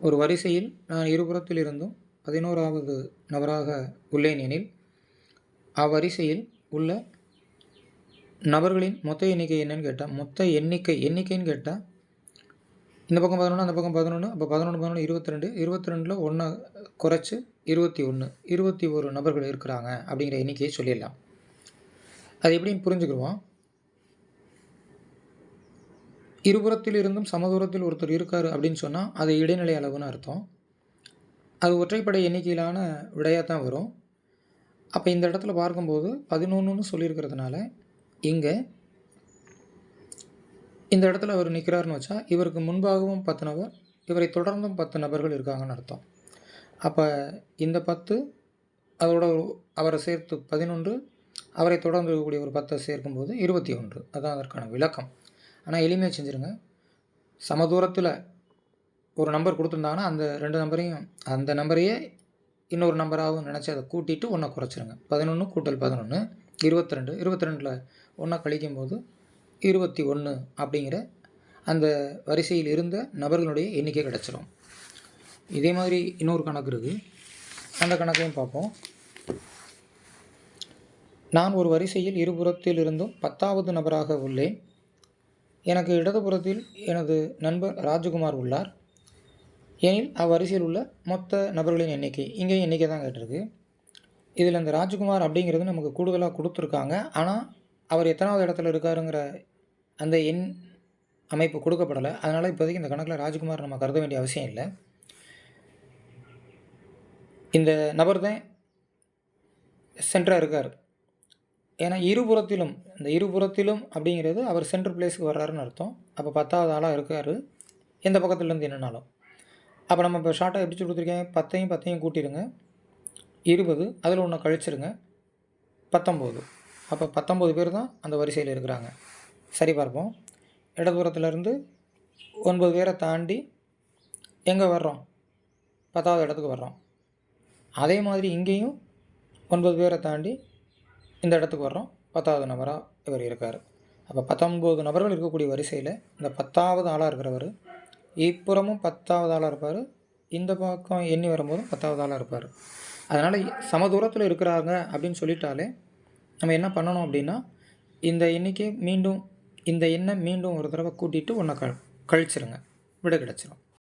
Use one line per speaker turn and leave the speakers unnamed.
ஒரு வரிசையில் நான் இருபுறத்தில் இருந்தும் 11வது நபராக உள்ளேன் எனில் அவ்வரிசையில் உள்ள நபர்களின் மொத்த எண்ணிக்கை என்னன்னு கேட்டால், மொத்த எண்ணிக்கைன்னு கேட்டால் இந்த பக்கம் 11 அந்த பக்கம் 11, அப்போ 11 11 22, 22ல் 1 குறைச்சி 21, 21 நபர்கள் இருக்கிறாங்க அப்படிங்கிற எண்ணிக்கையை சொல்லிடலாம். அது எப்படின்னு புரிஞ்சுக்கிடுவோம். இருபுறத்தில் இருந்தும் சமதூரத்தில் ஒருத்தர் இருக்கார் அப்படின்னு சொன்னால் அது இடைநிலை அளவுன்னு அர்த்தம். அது ஒற்றைப்படை எண்ணிக்கையிலான விடையாக தான் வரும். அப்போ இந்த இடத்துல பார்க்கும்போது 11ன்னு சொல்லியிருக்கிறதுனால இங்கே இந்த இடத்துல அவர் நிற்கிறாருன்னு வச்சா இவருக்கு முன்பாகவும் 10 நபர், இவரை தொடர்ந்தும் 10 நபர்கள் இருக்காங்கன்னு அர்த்தம். அப்போ இந்த 10 அதோட அவரை சேர்த்து 11, அவரை தொடர்ந்து இருக்கக்கூடிய ஒரு 10 சேர்க்கும்போது 21. அதுதான் அதற்கான விளக்கம். ஆனால் எளிமையாக செஞ்சுருங்க. சமதூரத்தில் ஒரு நம்பர் கொடுத்துருந்தாங்கன்னா அந்த 2 நம்பரையும் அந்த நம்பரையே இன்னொரு நம்பராகவும் நினச்சி அதை கூட்டிட்டு 1 குறைச்சிருங்க. 11 கூட்டல் 11 22, 22ல் 1 கழிக்கும்போது 21 அப்படிங்கிற அந்த வரிசையில் இருந்த நபர்களுடைய எண்ணிக்கை கிடச்சிரும். இதே மாதிரி இன்னொரு கணக்கு இருக்குது, அந்த கணக்கையும் பார்ப்போம். நான் ஒரு வரிசையில் இருபுறத்தில் இருந்தும் 10வது நபராக உள்ளேன். எனக்கு இடதுபுறத்தில் எனது நண்பர் ராஜகுமார் உள்ளார் எனில் அவ்வரிசையில் உள்ள மொத்த நபர்களின் எண்ணிக்கை. இங்கேயும் எண்ணிக்கை தான் கேட்டிருக்கு. இதில் இந்த ராஜகுமார் அப்படிங்கிறது நமக்கு கூடுதலாக கொடுத்துருக்காங்க. ஆனால் அவர் எத்தனாவது இடத்துல இருக்காருங்கிற அந்த எண் அமைப்பு கொடுக்கப்படலை. அதனால் இப்போதைக்கு இந்த கணக்கில் ராஜகுமார் நம்ம கருத வேண்டிய அவசியம் இல்லை. இந்த நபர் தான் சென்டராக இருக்கார். ஏன்னா இந்த இருபுறத்திலும் அப்படிங்கிறது அவர் சென்ட்ரல் பிளேஸுக்கு வர்றாருன்னு அர்த்தம். அப்போ 10வது ஆளாக இருக்கார் எந்த பக்கத்துலேருந்து என்னன்னாலும். அப்போ நம்ம இப்போ ஷார்ட்டாக எப்படி கொடுத்துருக்கேன், 10ஐயும் கூட்டிடுங்க, 20, அதில் 1 கழிச்சிருங்க, 19. அப்போ 19 பேர் தான் அந்த வரிசையில் இருக்கிறாங்க. சரி பார்ப்போம். இடதுபுறத்துலேருந்து 9 பேரை தாண்டி எங்கே வர்றோம், 10வது இடத்துக்கு வர்றோம். அதே மாதிரி இங்கேயும் 9 பேரை தாண்டி இந்த இடத்துக்கு வர்றோம். 10வது நபராக இவர் இருக்கார். அப்போ 19 நபர்கள் இருக்கக்கூடிய வரிசையில் இந்த 10வது ஆளாக இருக்கிறவர் இப்புறமும் 10வது ஆளாக இருப்பார், இந்த பக்கம் எண்ணி வரும்போதும் 10வது ஆளாக இருப்பார். அதனால் சமதூரத்தில் இருக்கிறாங்க அப்படின்னு சொல்லிட்டாலே நம்ம என்ன பண்ணணும் அப்படின்னா இந்த எண்ணை மீண்டும் ஒரு தடவை கூட்டிகிட்டு 1 கழிச்சிருங்க, விடை கிடச்சிரும்.